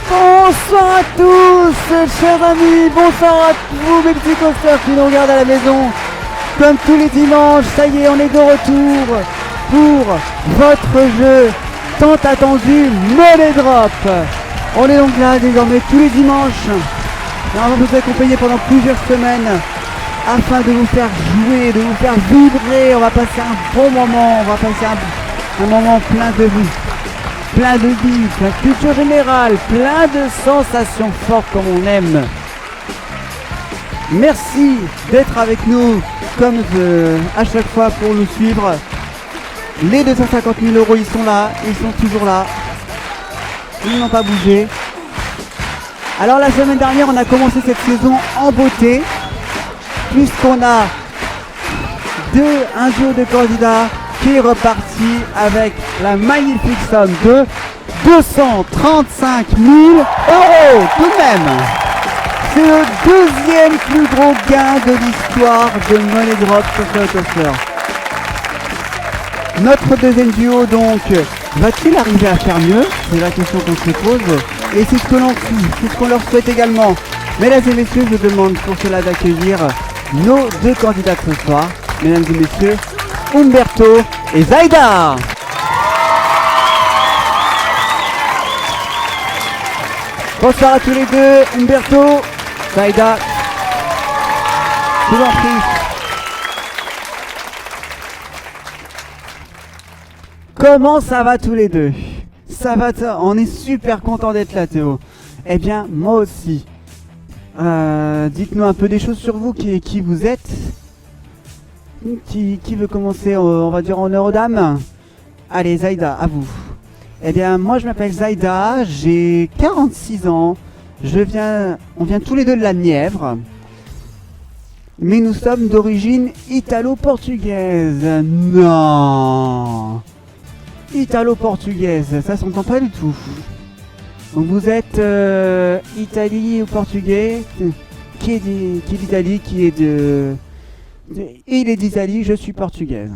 Bonsoir à tous, chers amis, bonsoir à vous mes petits coasters qui nous regardent à la maison. Comme tous les dimanches, ça y est, on est de retour pour votre jeu tant attendu, Money Drop. On est donc là désormais tous les dimanches. On va vous accompagner pendant plusieurs semaines afin de vous faire jouer, de vous faire vibrer. On va passer un bon moment, on va passer un moment plein de vie. Plein de vie, plein de culture générale, plein de sensations fortes comme on aime. Merci d'être avec nous comme à chaque fois pour nous suivre. Les 250 000 €, ils sont là, ils sont toujours là. Ils n'ont pas bougé. Alors la semaine dernière, on a commencé cette saison en beauté, puisqu'on a un duo de candidats qui est reparti avec la magnifique somme de 235 000 € tout de même. C'est le deuxième plus gros gain de l'histoire de Money Drop sur ce coaster. Notre deuxième duo donc, va-t-il arriver à faire mieux? C'est la question qu'on se pose et c'est ce qu'on leur souhaite également. Mesdames et messieurs, je demande pour cela d'accueillir nos deux candidats de ce soir. Mesdames et messieurs, Umberto et Zaida. Bonsoir à tous les deux, Umberto, Zaida. Je vous en prie. Comment ça va tous les deux? Ça va, on est super content d'être là, Théo. Eh bien, moi aussi. Dites-nous un peu des choses sur vous, qui vous êtes. Qui veut commencer, on va dire, en honneur aux dames? Allez, Zaida, à vous. Eh bien, moi, je m'appelle Zaida, j'ai 46 ans. On vient tous les deux de la Nièvre. Mais nous sommes d'origine italo-portugaise. Non. Italo-portugaise, ça s'entend pas du tout. Donc vous êtes Italie ou portugais. Qui est d'Italie, il est d'Italie, je suis portugaise.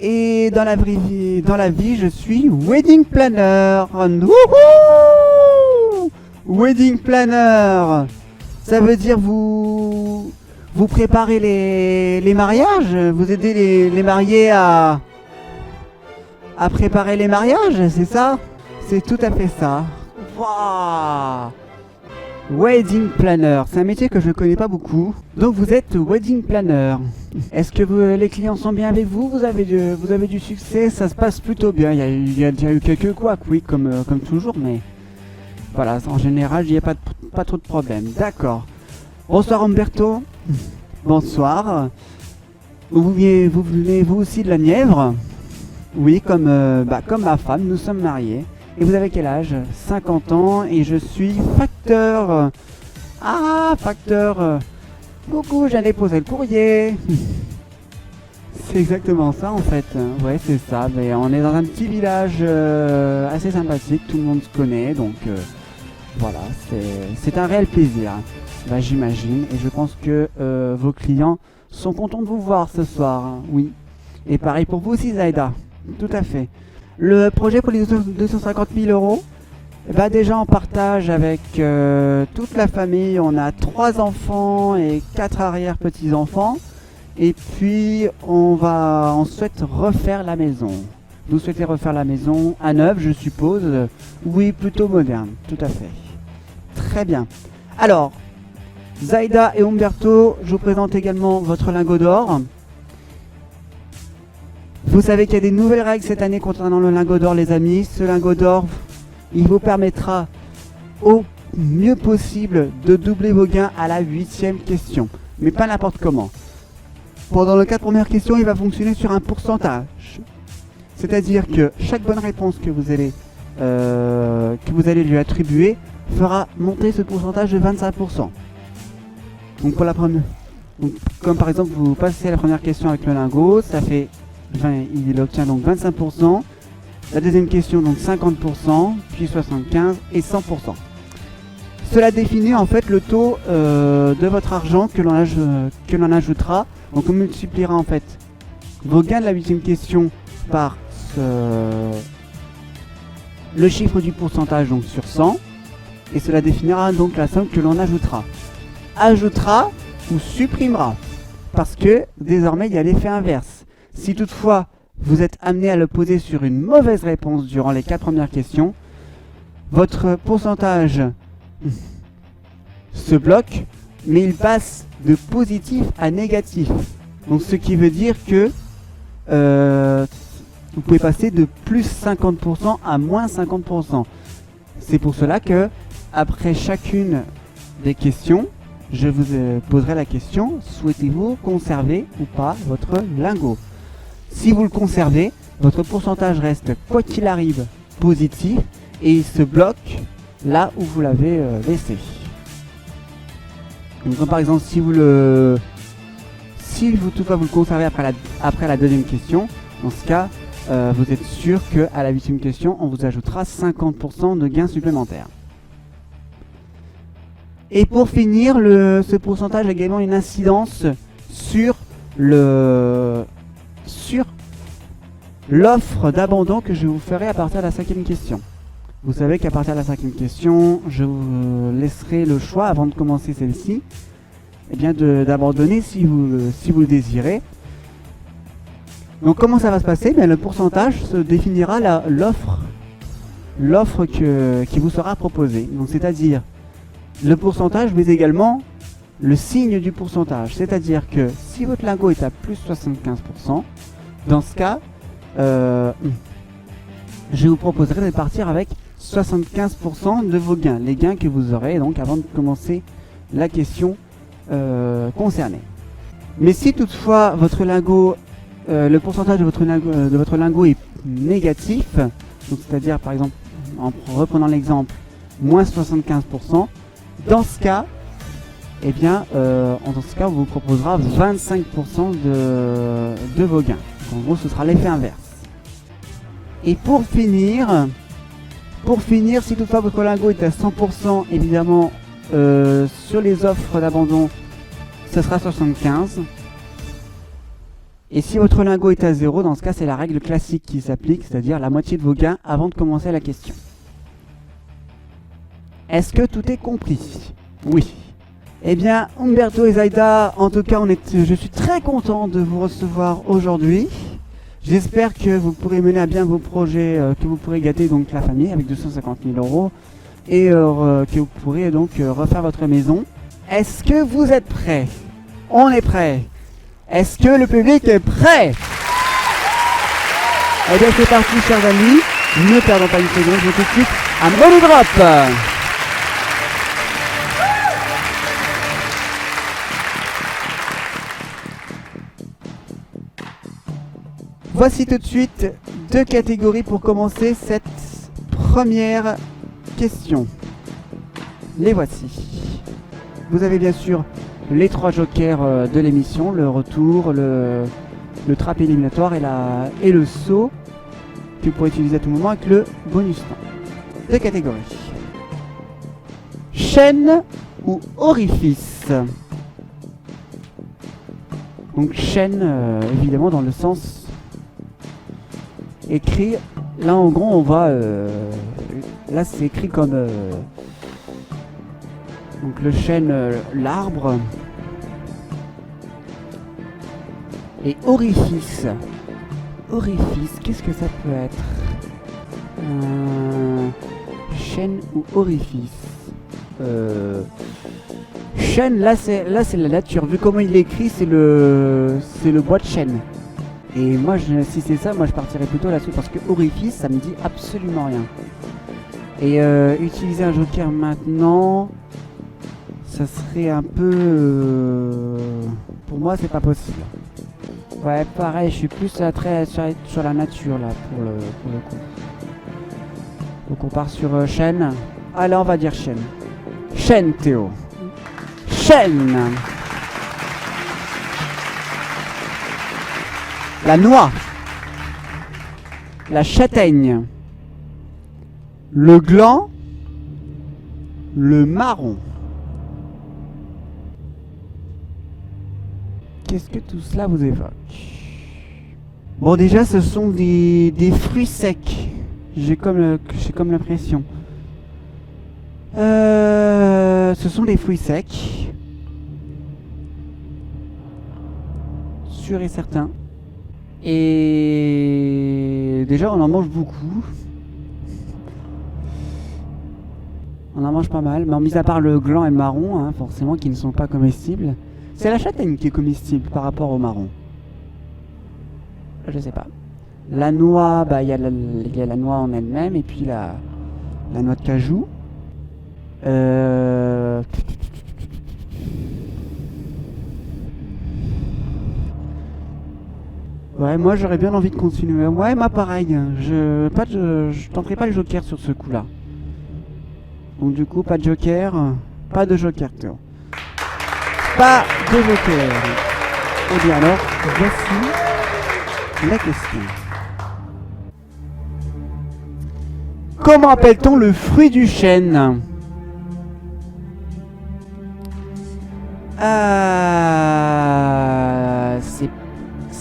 Et dans la vie, je suis wedding planner. Wouhou! Wedding planner. Ça veut dire vous préparez les mariages, vous aidez les mariés à préparer les mariages, c'est ça? C'est tout à fait ça. Waouh! Wedding planner, c'est un métier que je ne connais pas beaucoup. Donc vous êtes wedding planner. Est-ce que les clients sont bien avec vous? Vous avez du succès? Ça se passe plutôt bien. Il y a déjà eu quelques couacs, oui, comme toujours, mais voilà, en général, il n'y a pas trop de problèmes. D'accord. Bonsoir Umberto. Bonsoir. Vous venez vous aussi de la Nièvre? Oui, comme ma femme, nous sommes mariés. Et vous avez quel âge? 50 ans et je suis facteur. Ah, facteur. Coucou, j'allais poser le courrier. C'est exactement ça en fait. Ouais, c'est ça. Mais on est dans un petit village assez sympathique, tout le monde se connaît. Donc voilà, c'est un réel plaisir. Bah, j'imagine. Et je pense que vos clients sont contents de vous voir ce soir. Hein. Oui. Et pareil pour vous aussi, Zaida. Tout à fait. Le projet pour les 250 000 euros, bah déjà on partage avec toute la famille. On a 3 enfants et 4 arrière-petits-enfants. Et puis on souhaite refaire la maison. Vous souhaitez refaire la maison à neuf, je suppose? Oui, plutôt moderne, tout à fait. Très bien. Alors, Zaida et Umberto, je vous présente également votre lingot d'or. Vous savez qu'il y a des nouvelles règles cette année concernant le lingot d'or, les amis. Ce lingot d'or, il vous permettra au mieux possible de doubler vos gains à la 8e question. Mais pas n'importe comment. Pendant les 4 premières questions, il va fonctionner sur un pourcentage. C'est-à-dire que chaque bonne réponse que vous allez lui attribuer fera monter ce pourcentage de 25%. Donc pour la première, comme par exemple vous passez la première question avec le lingot, ça fait il obtient donc 25%, la deuxième question donc 50%, puis 75% et 100%. Cela définit en fait le taux de votre argent que l'on ajoutera. Donc on multipliera en fait vos gains de la 8e question par le chiffre du pourcentage donc sur 100, et cela définira donc la somme que l'on ajoutera. Ajoutera ou supprimera, parce que désormais il y a l'effet inverse. Si toutefois vous êtes amené à le poser sur une mauvaise réponse durant les 4 premières questions, votre pourcentage se bloque, mais il passe de positif à négatif. Donc ce qui veut dire que vous pouvez passer de plus 50% à moins 50%. C'est pour cela que après chacune des questions, je vous poserai la question: souhaitez-vous conserver ou pas votre lingot? Si vous le conservez, votre pourcentage reste quoi qu'il arrive positif et il se bloque là où vous l'avez laissé. Donc comme par exemple si vous toutefois vous le conservez après la deuxième question, dans ce cas vous êtes sûr qu'à la 8e question on vous ajoutera 50% de gains supplémentaires. Et pour finir, ce pourcentage a également une incidence sur l'offre d'abandon que je vous ferai à partir de la 5e question. Vous savez qu'à partir de la 5e question, je vous laisserai le choix, avant de commencer celle-ci, d'abandonner si vous le désirez. Donc comment ça va se passer? Le pourcentage se définira l'offre qui vous sera proposée. Donc c'est-à-dire le pourcentage, mais également le signe du pourcentage. C'est-à-dire que si votre lingot est à plus 75%, dans ce cas, je vous proposerai de partir avec 75% de vos gains. Les gains que vous aurez donc avant de commencer la question concernée. Mais si toutefois votre lingot, le pourcentage de votre lingot est négatif, c'est-à-dire par exemple, en reprenant l'exemple, moins 75%, dans ce cas, eh bien, dans ce cas, on vous proposera 25% de vos gains. Donc, en gros, ce sera l'effet inverse. Et pour finir, si toutefois votre lingot est à 100%, évidemment, sur les offres d'abandon, ce sera 75. Et si votre lingot est à 0, dans ce cas, c'est la règle classique qui s'applique, c'est-à-dire la moitié de vos gains avant de commencer la question. Est-ce que tout est compris? Oui. Eh bien, Umberto et Zaida, en tout cas, je suis très content de vous recevoir aujourd'hui. J'espère que vous pourrez mener à bien vos projets, que vous pourrez gâter donc la famille avec 250 000 € et que vous pourrez donc refaire votre maison. Est-ce que vous êtes prêts? On est prêts. Est-ce que le public est prêt? Eh bien, c'est parti, chers amis. Ne perdons pas une seconde, je vais tout de suite à Money Drop. Voici tout de suite 2 catégories pour commencer cette première question. Les voici. Vous avez bien sûr les 3 jokers de l'émission, le retour, le trap éliminatoire et le saut que vous pourrez utiliser à tout moment avec le bonus temps. 2 catégories. Chaîne ou orifice? Donc chaîne, évidemment dans le sens écrit, là en gros on va là c'est écrit comme donc le chêne, l'arbre, et orifice, qu'est-ce que ça peut être? Chêne ou orifice? Chêne, là c'est la nature, vu comment il est écrit, c'est le bois de chêne. Et moi, si c'est ça, moi je partirais plutôt là-dessus parce que orifice, ça me dit absolument rien. Et utiliser un joker maintenant, ça serait un peu... pour moi, c'est pas possible. Ouais, pareil, je suis plus très sur la nature là pour le coup. Donc on part sur chêne. Allez, on va dire chêne. Chêne, Théo. Chêne. La noix, la châtaigne, le gland, le marron. Qu'est-ce que tout cela vous évoque? Bon, déjà, ce sont des fruits secs. J'ai comme l'impression. Ce sont des fruits secs. Sûr et certain. Et déjà on en mange beaucoup. On en mange pas mal, mais mis à part le gland et le marron, hein, forcément qui ne sont pas comestibles. C'est la châtaigne qui est comestible par rapport au marron. Je sais pas. La noix, bah il y a la noix en elle-même et puis la noix de cajou. Ouais, moi j'aurais bien envie de continuer. Ouais, moi pareil. Je tenterai pas le joker sur ce coup-là. Donc du coup, pas de joker. Pas de joker, Théo. Pas de joker. Et bien alors, voici la question. Comment appelle-t-on le fruit du chêne?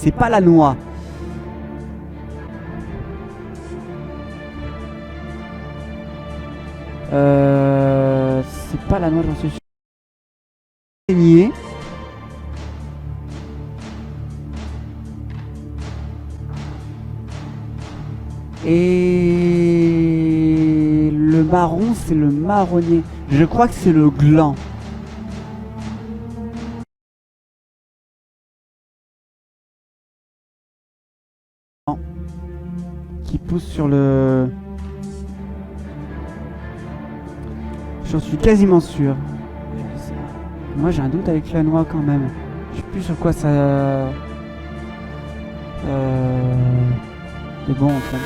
C'est pas la noix. C'est pas la noix, j'en suis sûr. Et le marron, c'est le marronnier. Je crois que c'est le gland. Qui pousse sur le... J'en suis quasiment sûr. Moi j'ai un doute avec la noix quand même. Je sais plus sur quoi ça... Mais bon, enfin...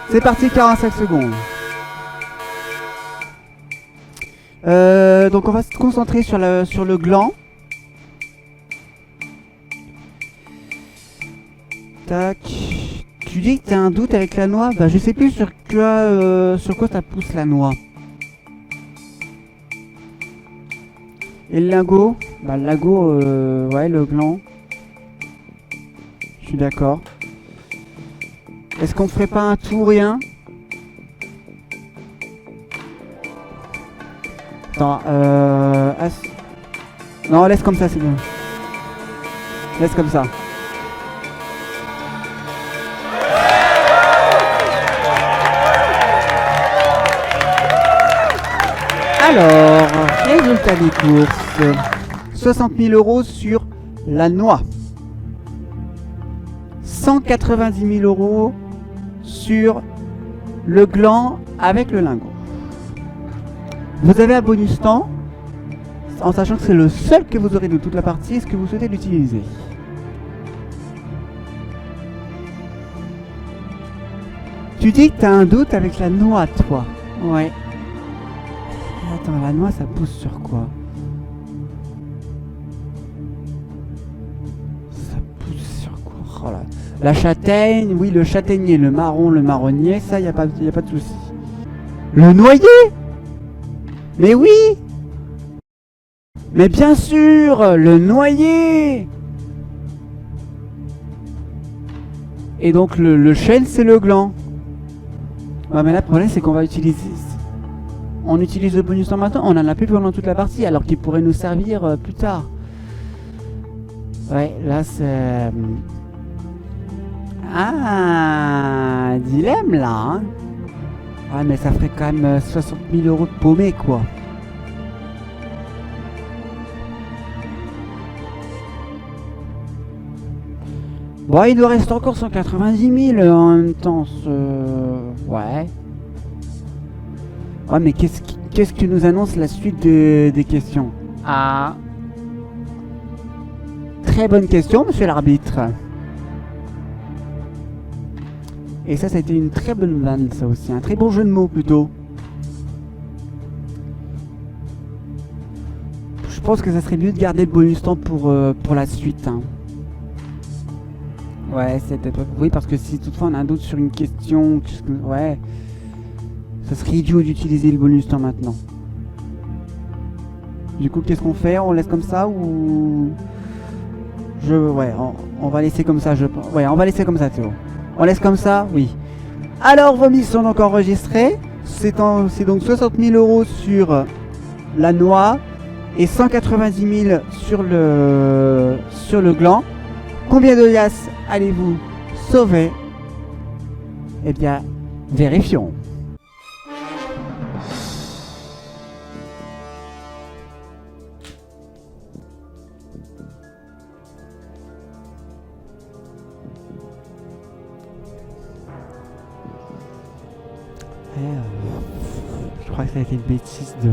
C'est parti, 45 secondes. Donc on va se concentrer sur le gland. Tac. Tu dis que tu as un doute avec la noix. Bah je sais plus sur quoi ça pousse la noix. Et le lingot? Bah le lingot, ouais, le gland. Je suis d'accord. Est-ce qu'on ferait pas un tout ou rien? Attends, non, laisse comme ça, c'est bien. Laisse comme ça. Alors, résultat des courses. 60 000 € sur la noix. 190 000 € sur le gland avec le lingot. Vous avez un bonus temps, en sachant que c'est le seul que vous aurez de toute la partie. Est-ce que vous souhaitez l'utiliser? Tu dis que tu as un doute avec la noix, toi. Ouais. Attends, la noix, ça pousse sur quoi? Ça pousse sur quoi? Oh là. La châtaigne, oui, le châtaignier, le marron, le marronnier, ça, y a pas de souci. Le noyer? Mais oui! Mais bien sûr, le noyer! Et donc le chêne, c'est le gland. Ouais, mais là, le problème, c'est qu'on va utiliser... On utilise le bonus temps maintenant, on en a plus pendant toute la partie, alors qu'il pourrait nous servir plus tard. Ouais, là, c'est... Ah, dilemme, là, hein. Ah, mais ça ferait quand même 60 000 € de paumé, quoi. Bon, il nous reste encore 190 000 en même temps. Ouais. Ouais, mais qu'est-ce que nous annonce la suite des questions? Ah. Très bonne question, monsieur l'arbitre. Et ça a été une très bonne vanne, ça aussi. Un très bon jeu de mots, plutôt. Je pense que ça serait mieux de garder le bonus temps pour la suite. Hein. Ouais, c'était pas... Oui, parce que si toutefois on a un doute sur une question... Ouais. Ça serait idiot d'utiliser le bonus temps maintenant. Du coup, qu'est-ce qu'on fait? On laisse comme ça ou... Ouais, on va laisser comme ça, Ouais, on va laisser comme ça, Théo. On laisse comme ça? Oui. Alors, vos mises sont donc enregistrées. C'est donc 60 000 € sur la noix et 190 000 sur le gland. Combien de liasses allez-vous sauver? Eh bien, vérifions. Je crois que ça a été une bêtise de...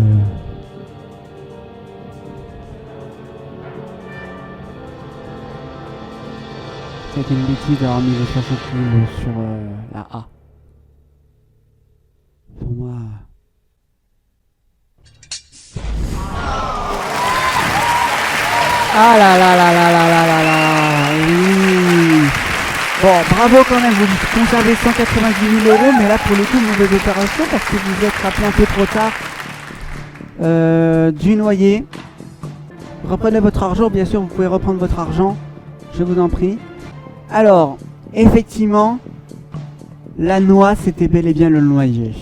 Ça a été une bêtise d'avoir mis les 60 000 sur la A. Pour moi... Ah là là là là là là là là. Oui. Bon, bravo quand même, vous conservez 190 000 €, mais là pour le coup, mauvaise opération parce que vous êtes rappelé un peu trop tard du noyer. Reprenez votre argent, bien sûr, vous pouvez reprendre votre argent, je vous en prie. Alors, effectivement, la noix, c'était bel et bien le noyer.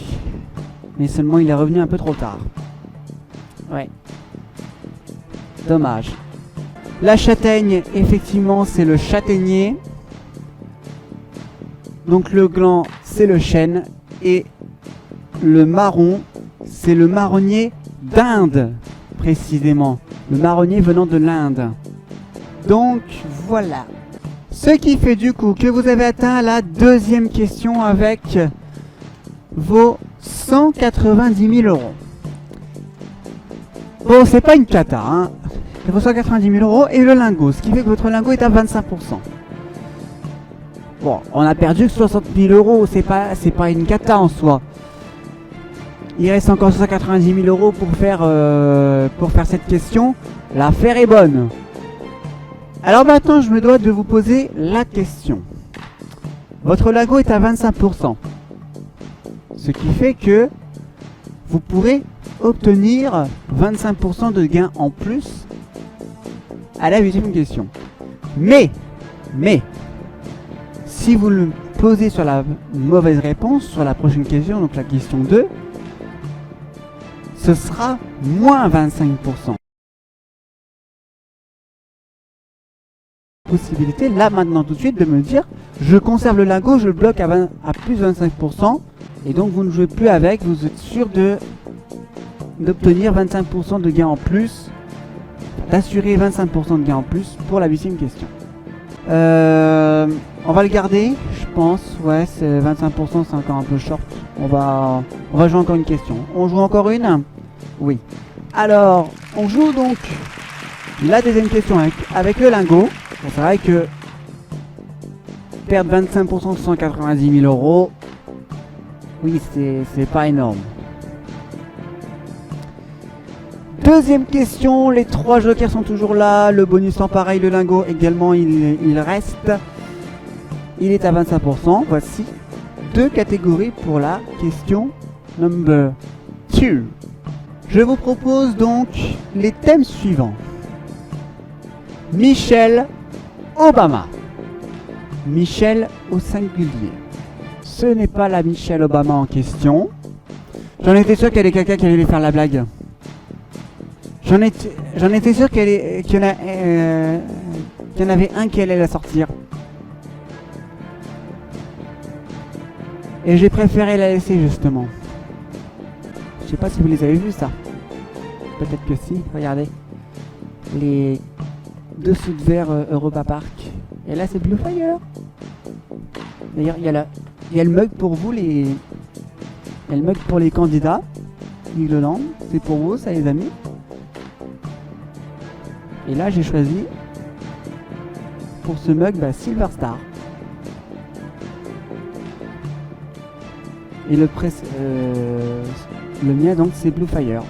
Mais seulement, il est revenu un peu trop tard. Ouais. Dommage. La châtaigne, effectivement, c'est le châtaignier. Donc le gland, c'est le chêne. Et le marron, c'est le marronnier d'Inde, précisément. Le marronnier venant de l'Inde. Donc, voilà. Ce qui fait du coup que vous avez atteint la deuxième question avec vos 190 000 €. Bon, c'est pas une cata, hein. Vos 190 000 € et le lingot, ce qui fait que votre lingot est à 25%. Bon, on a perdu que 60 000 €, c'est pas une cata en soi. Il reste encore 190 000 € pour faire cette question. L'affaire est bonne. Alors maintenant, je me dois de vous poser la question. Votre lingot est à 25%. Ce qui fait que vous pourrez obtenir 25% de gain en plus à la 8e question. Mais, si vous le posez sur la mauvaise réponse, sur la prochaine question, donc la question 2, ce sera moins 25%. Possibilité, là maintenant tout de suite, de me dire, je conserve le lingot, je le bloque à plus 25%, et donc vous ne jouez plus avec, vous êtes sûr d'obtenir 25% de gain en plus, d'assurer 25% de gain en plus pour la 8e question. On va le garder, je pense. Ouais, c'est 25%, c'est encore un peu short. On va jouer encore une question. On joue encore une? Oui. Alors, on joue donc la deuxième question avec le lingot. C'est vrai que perdre 25% de 190 000 €, oui, c'est pas énorme. Deuxième question, les 3 jokers sont toujours là, le bonus en pareil, le lingot également, il reste. Il est à 25%. Voici 2 catégories pour la question number 2. Je vous propose donc les thèmes suivants. Michelle Obama. Michelle au singulier. Ce n'est pas la Michelle Obama en question. J'en étais sûr qu'il y avait quelqu'un qui allait faire la blague. J'en étais sûr qu'il y en avait un qui allait la sortir. Et j'ai préféré la laisser justement. Je sais pas si vous les avez vus ça. Peut-être que si, regardez. Les dessous de verre Europa Park. Et là c'est Blue Fire. D'ailleurs il y a le mug pour vous Il y a le mug pour les candidats. Migloland, c'est pour vous ça les amis. Et là j'ai choisi pour ce mug Silver Star. Et le mien donc c'est Blue Fire.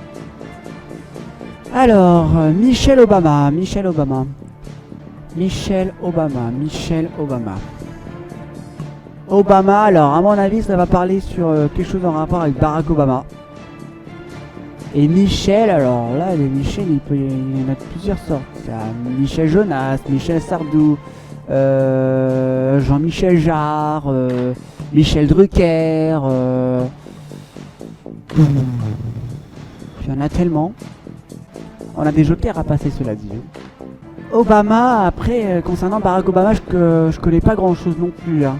Alors Michelle Obama. Obama, alors à mon avis ça va parler sur quelque chose en rapport avec Barack Obama. Et Michel, alors là les Michel il y en a de plusieurs sortes. Il y a Michel Jonas, Michel Sardou, Jean-Michel Jarre, Michel Drucker, il y en a tellement. On a des jokers à passer cela dit. Obama, après concernant Barack Obama je connais pas grand chose non plus hein.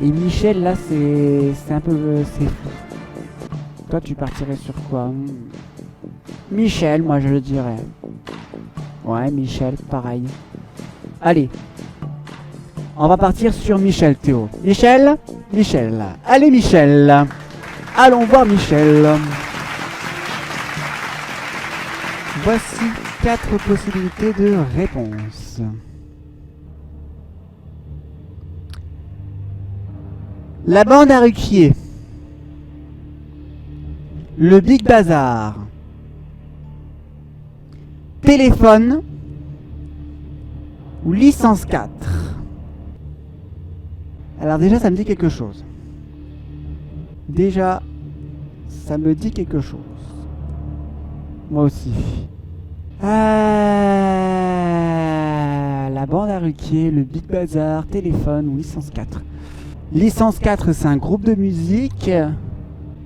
Et Michel là c'est un peu toi tu partirais sur quoi? Michel, moi je le dirais. Ouais Michel, pareil. Allez, on va partir sur Michel Théo. Michel. Allez Michel. Allons voir Michel. Voici 4 possibilités de réponse. La bande à Ruquier. Le Big Bazar. Téléphone. Ou licence 4. Alors déjà ça me dit quelque chose. Moi aussi. La bande à Ruquier, le Big Bazar, téléphone ou licence 4. Licence 4 c'est un groupe de musique.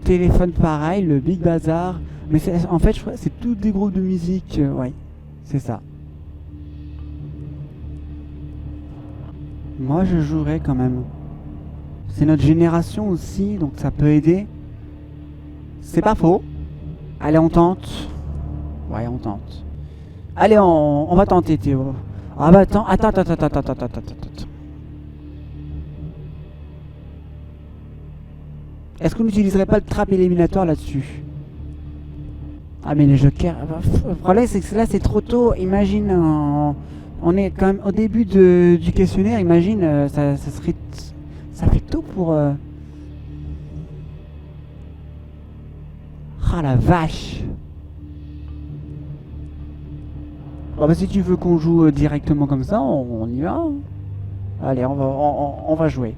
Téléphone pareil, le Big Bazar. Mais en fait je crois que c'est tous des groupes de musique. Ouais, c'est ça. Moi je jouerais quand même. C'est notre génération aussi, donc ça peut aider. C'est pas faux. Allez on tente. Ouais on tente. Allez on va tenter Théo. Ah bah attends. Est-ce qu'on n'utiliserait pas le trap éliminatoire là-dessus? Ah mais les jokers... Le problème c'est que là c'est trop tôt. Imagine, on est quand même au début du questionnaire. Imagine, ça serait... Ça fait tôt pour... Ah la vache. Bon bah si tu veux qu'on joue directement comme ça, on y va. Allez, on va jouer.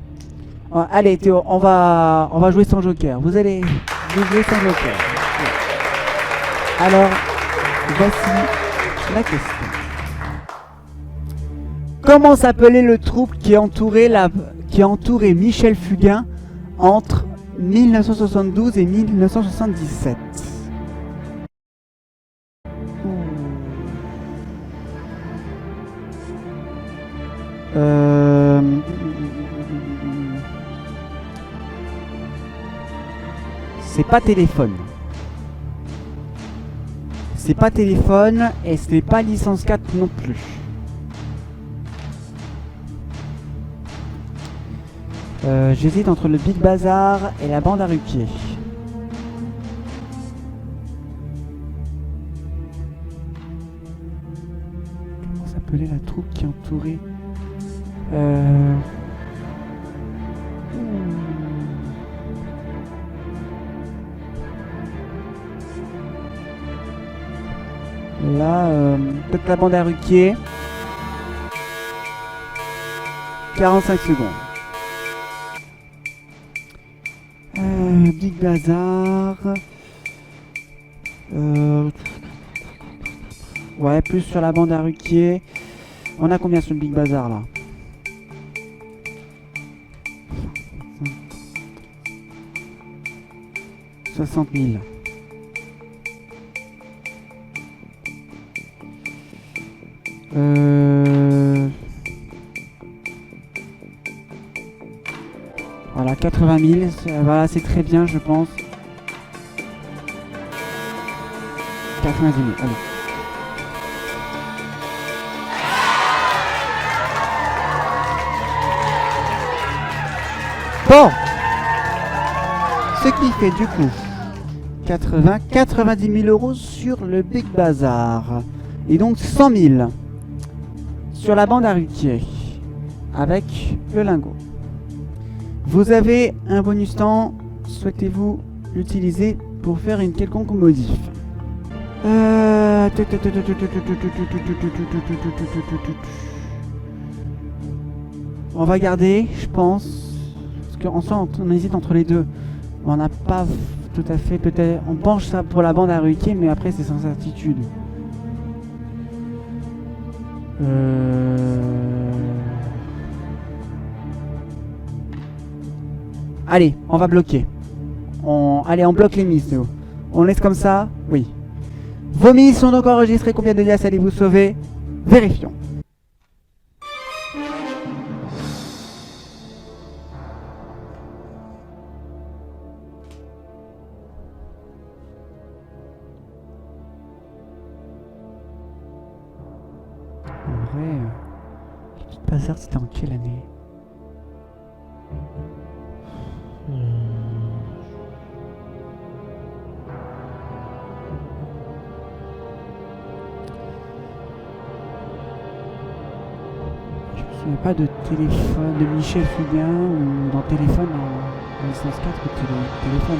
Allez Théo, on va jouer sans joker. Vous allez jouer sans joker. Alors, voici la question. Comment s'appelait le troupe qui entourait Michel Fugain entre 1972 et 1977? C'est pas téléphone. C'est pas téléphone et ce n'est pas licence 4 non plus. J'hésite entre le Big Bazar et la bande à Ruquier. Comment s'appelait la troupe qui entourait Là, peut-être la bande à Ruquier. 45 secondes. Big Bazar. Ouais, plus sur la bande à Ruquier. On a combien sur le Big Bazar là? « 60 000. » Voilà, 80 000, voilà, c'est très bien, je pense. 90 000, allez. Bon, ce qui fait du coup 90 000 euros sur le Big Bazar. Et donc 100 000 sur la bande à Ruquier avec le lingot. Vous avez un bonus temps. Souhaitez-vous l'utiliser pour faire une quelconque modif? On va garder, je pense. Parce qu'on hésite entre les deux. On n'a pas tout à fait. Peut-être. On penche ça pour la bande à Ruquier, mais après c'est sans certitude. Allez, on va bloquer. Allez, on bloque les mises, Théo. On laisse comme ça? Oui. Vos mises sont donc enregistrées. Combien de liasses allez-vous sauver? Vérifions. En vrai, le Big Bazar, c'était en quelle année? Il n'y a pas de téléphone de Michel Fugain ou dans téléphone en licence 4 ou téléphone.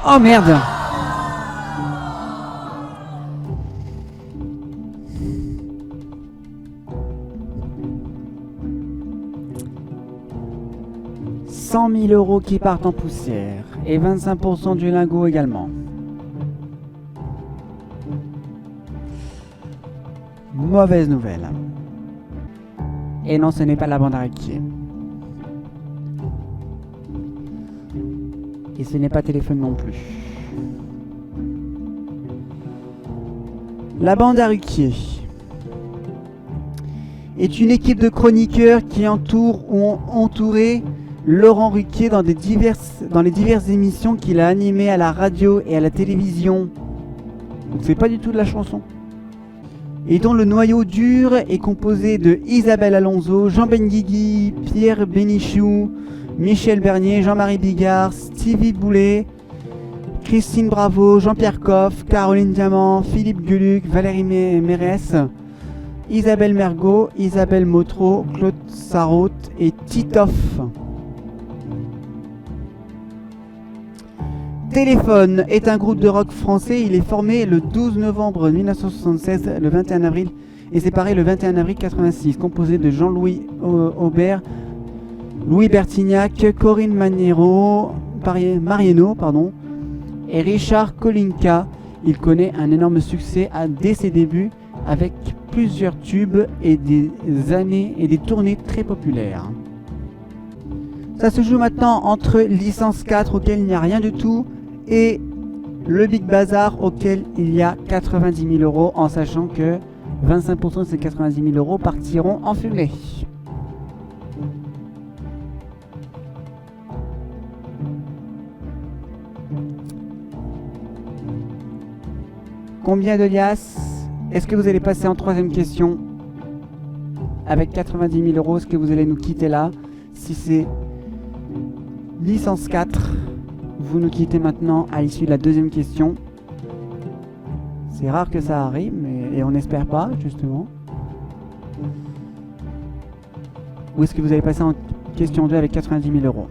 Oh merde! « 100 000 euros qui partent en poussière et 25% du lingot également. » Mauvaise nouvelle. Et non, ce n'est pas la bande à Ruquier. Et ce n'est pas téléphone non plus. La bande à Ruquier est une équipe de chroniqueurs qui entourent ou ont entouré Laurent Ruquier dans les diverses émissions qu'il a animées à la radio et à la télévision. Donc c'est pas du tout de la chanson. Et dont le noyau dur est composé de Isabelle Alonso, Jean Benguigui, Pierre Bénichou, Michel Bernier, Jean-Marie Bigard, Stevie Boulet, Christine Bravo, Jean-Pierre Coff, Caroline Diamant, Philippe Gueluc, Valérie Mérès, Isabelle Mergo, Isabelle Motro, Claude Sarraute et Titoff. Téléphone est un groupe de rock français. Il est formé le 12 novembre 1976, le 21 avril et séparé le 21 avril 86. Composé de Jean-Louis Aubert, Louis Bertignac, Corinne Marieno, et Richard Kolinka. Il connaît un énorme succès dès ses débuts avec plusieurs tubes et des années et des tournées très populaires. Ça se joue maintenant entre Licence 4 auquel il n'y a rien du tout et le Big Bazar auquel il y a 90 000 €, en sachant que 25% de ces 90 000 € partiront en fumée. Combien de liasses est-ce que vous allez passer en troisième question avec 90 000 €? Est-ce que vous allez nous quitter là? Si c'est licence 4, vous nous quittez maintenant à l'issue de la deuxième question. C'est rare que ça arrive, et on n'espère pas, justement. Ou est-ce que vous allez passer en question 2 avec 90 000 €?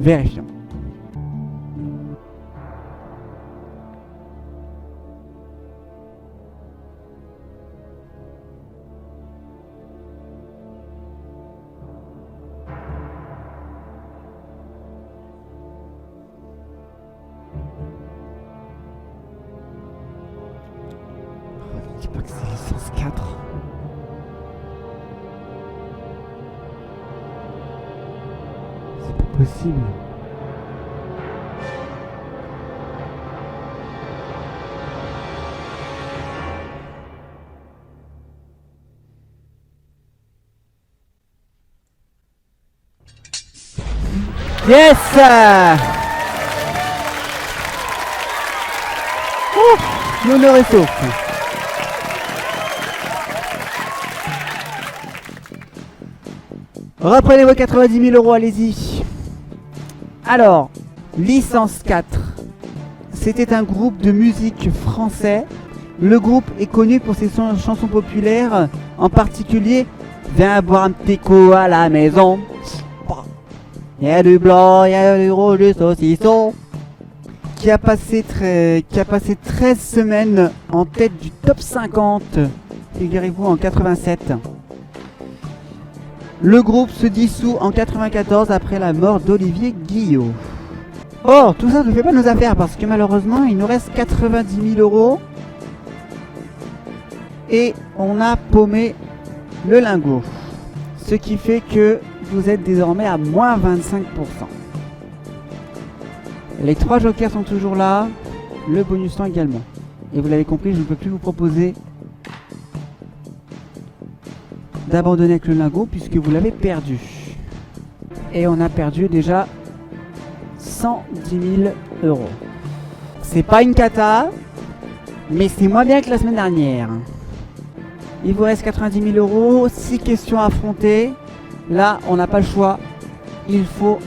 Vérifions. Je dis pas que c'est licence 4. C'est pas possible. Yes! L'honneur est sauf. Reprenez vos 90 000 €, allez-y. Alors, licence 4. C'était un groupe de musique français. Le groupe est connu pour ses chansons populaires, en particulier Viens boire un petit coup à la maison. Il y a du blanc, il y a du rouge, du saucisson. Qui a passé 13 semaines en tête du top 50. Figurez-vous, en 87. Le groupe se dissout en 94 après la mort d'Olivier Guillot. Or, tout ça ne fait pas nos affaires parce que malheureusement, il nous reste 90 000 € et on a paumé le lingot. Ce qui fait que vous êtes désormais à moins 25%. Les 3 jokers sont toujours là, le bonus temps également. Et vous l'avez compris, je ne peux plus vous proposer d'abandonner avec le lingot puisque vous l'avez perdu. Et on a perdu déjà 110 000 €. C'est pas une cata, mais c'est moins bien que la semaine dernière. Il vous reste 90 000 €, 6 questions à affronter. Là, on n'a pas le choix. Il faut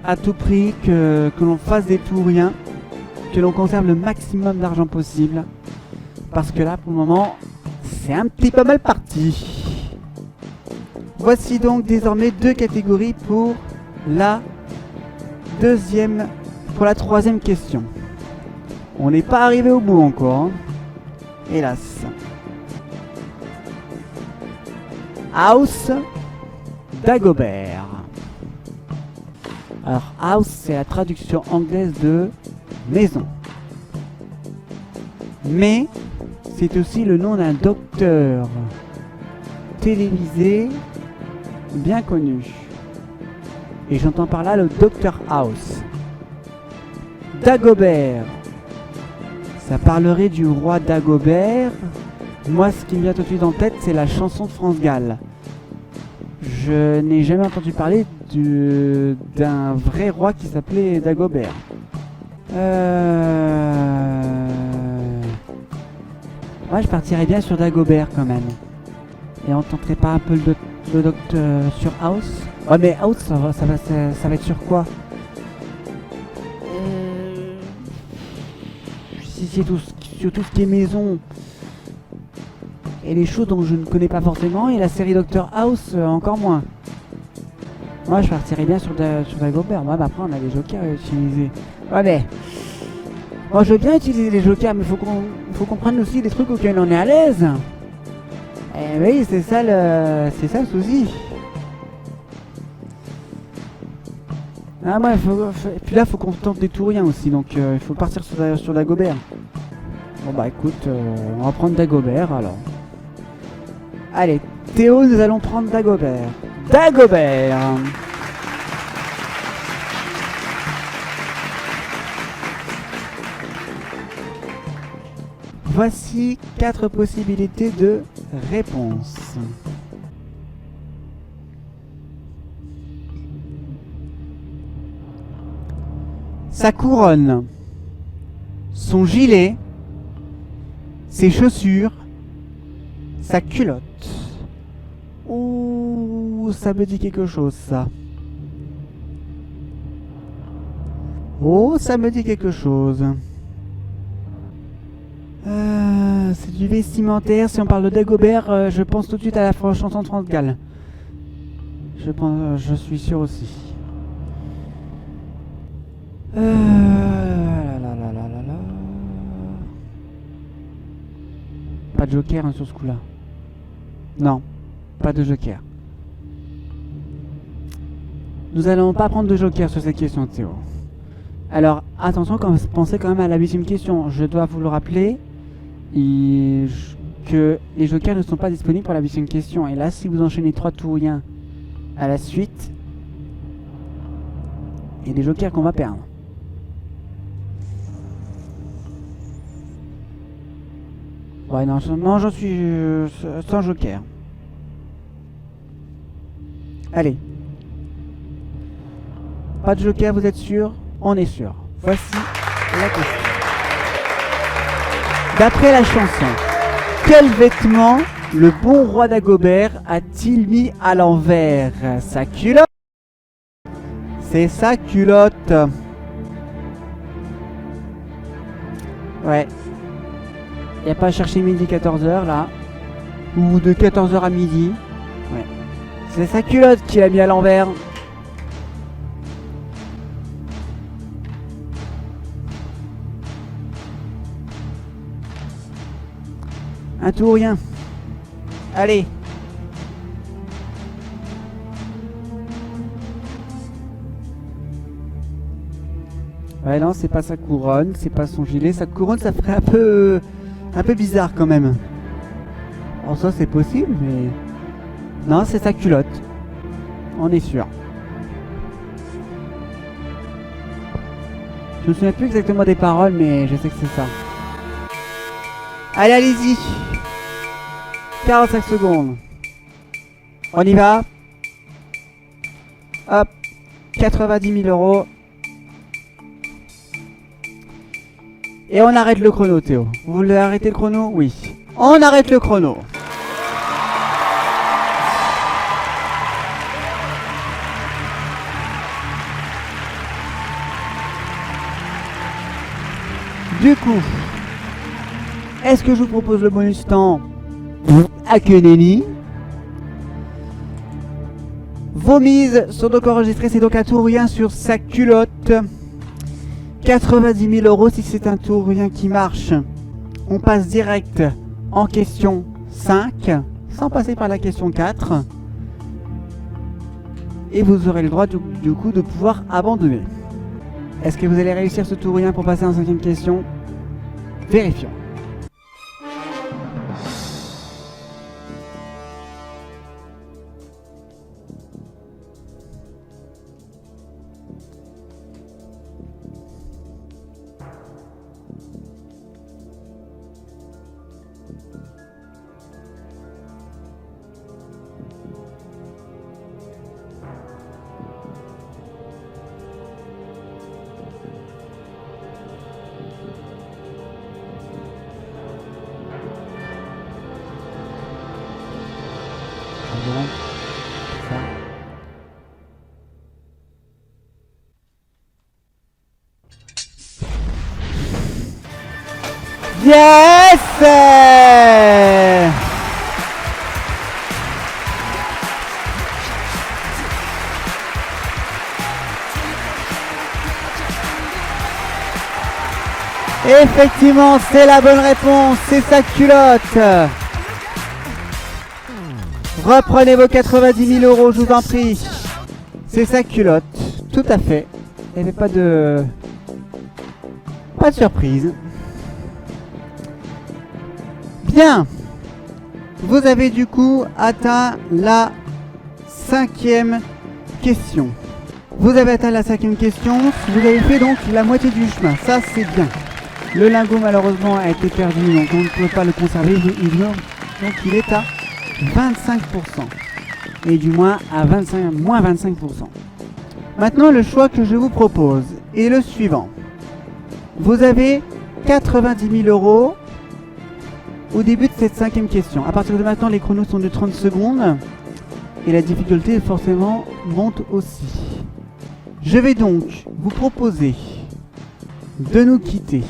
à tout prix que l'on fasse des tout ou rien, que l'on conserve le maximum d'argent possible. Parce que là, pour le moment, c'est un petit peu mal parti. Voici donc désormais 2 catégories pour la troisième question. On n'est pas arrivé au bout encore, hein. Hélas. House Dagobert. Alors house, c'est la traduction anglaise de maison. Mais c'est aussi le nom d'un docteur télévisé bien connu. Et j'entends par là le Dr House. Dagobert. Ça parlerait du roi Dagobert. Moi, ce qui me vient tout de suite en tête, c'est la chanson de France Gall. Je n'ai jamais entendu parler d'un vrai roi qui s'appelait Dagobert. Moi, je partirais bien sur Dagobert quand même. Et on tenterait pas un peu le docteur sur House? Ouais, mais House, ça va être sur quoi? Si c'est sur tout ce qui est maison. et les shows dont je ne connais pas forcément, et la série Doctor House encore moins. Moi je partirais bien sur Dagobert. Moi après on a des jokers à utiliser. Ouais mais moi je veux bien utiliser les jokers, mais faut qu'on prenne aussi des trucs auxquels on est à l'aise. Et oui, c'est ça le souci. Ah ouais, et puis là faut qu'on tente des tout rien aussi, donc il faut partir sur Dagobert. Bon bah écoute, on va prendre Dagobert alors. Allez, Théo, nous allons prendre Dagobert. Dagobert. Voici 4 possibilités de réponse. Sa couronne, son gilet, ses chaussures, sa culotte. Ouh, ça me dit quelque chose ça. Oh, ça me dit quelque chose. C'est du vestimentaire. Si on parle de Dagobert, je pense tout de suite à la chanson de France Gall. Je suis sûr aussi. Là. Pas de joker hein, sur ce coup-là. Non, pas de joker. Nous allons pas prendre de joker sur cette question, Théo. Alors, attention, pensez quand même à la 8e question. Je dois vous le rappeler que les jokers ne sont pas disponibles pour la 8e question. Et là, si vous enchaînez 3 tours rien à la suite, il y a des jokers qu'on va perdre. Ouais, non, j'en suis sans joker. Allez. Pas de joker, vous êtes sûr? On est sûr. Voici la question. D'après la chanson, quel vêtement le bon roi Dagobert a-t-il mis à l'envers? Sa culotte? C'est sa culotte. Ouais. Il n'y a pas à chercher midi 14h là. Ou de 14h à midi. Ouais. C'est sa culotte qu'il a mis à l'envers. Un tout ou rien. Allez. Ouais non, c'est pas sa couronne, c'est pas son gilet. Sa couronne, ça ferait un peu bizarre quand même. En soi, c'est possible, mais... Non, c'est sa culotte. On est sûr. Je me souviens plus exactement des paroles, mais je sais que c'est ça. Allez, allez-y. 45 secondes. On y va. Hop. 90 000 euros. Et on arrête le chrono, Théo. Vous voulez arrêter le chrono? Oui. On arrête le chrono. Du coup, est-ce que je vous propose le bonus temps à Keneni? Vos mises sont donc enregistrées, c'est donc un tout ou rien sur sa culotte. 90 000 euros si c'est un tout ou rien qui marche. On passe direct en question 5, sans passer par la question 4. Et vous aurez le droit du coup de pouvoir abandonner. Est-ce que vous allez réussir ce tout ou rien pour passer en 5e question? Vérifions. Yes! Effectivement, c'est la bonne réponse, c'est sa culotte. Reprenez vos 90 000 euros, je vous en prie. C'est sa culotte, tout à fait. Il n'y avait pas de surprise. Bien. Vous avez du coup atteint la 5e question. Vous avez atteint la 5e question. Vous avez fait donc la moitié du chemin. Ça, c'est bien. Le lingot, malheureusement, a été perdu, donc on ne peut pas le conserver. Donc il est à 25%. Et du moins à moins 25%. Maintenant, le choix que je vous propose est le suivant. Vous avez 90 000 euros au début de cette 5e question. À partir de maintenant, les chronos sont de 30 secondes. Et la difficulté, forcément, monte aussi. Je vais donc vous proposer de nous quitter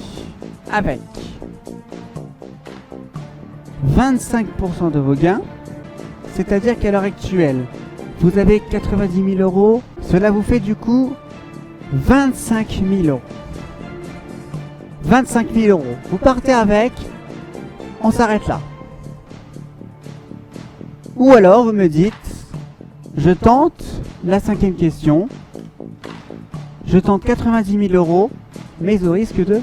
avec 25% de vos gains. C'est-à-dire qu'à l'heure actuelle, vous avez 90 000 euros. Cela vous fait du coup 25 000 euros. 25 000 euros. Vous partez avec. On s'arrête là. Ou alors vous me dites, je tente la 5e question. Je tente 90 000 euros, mais au risque de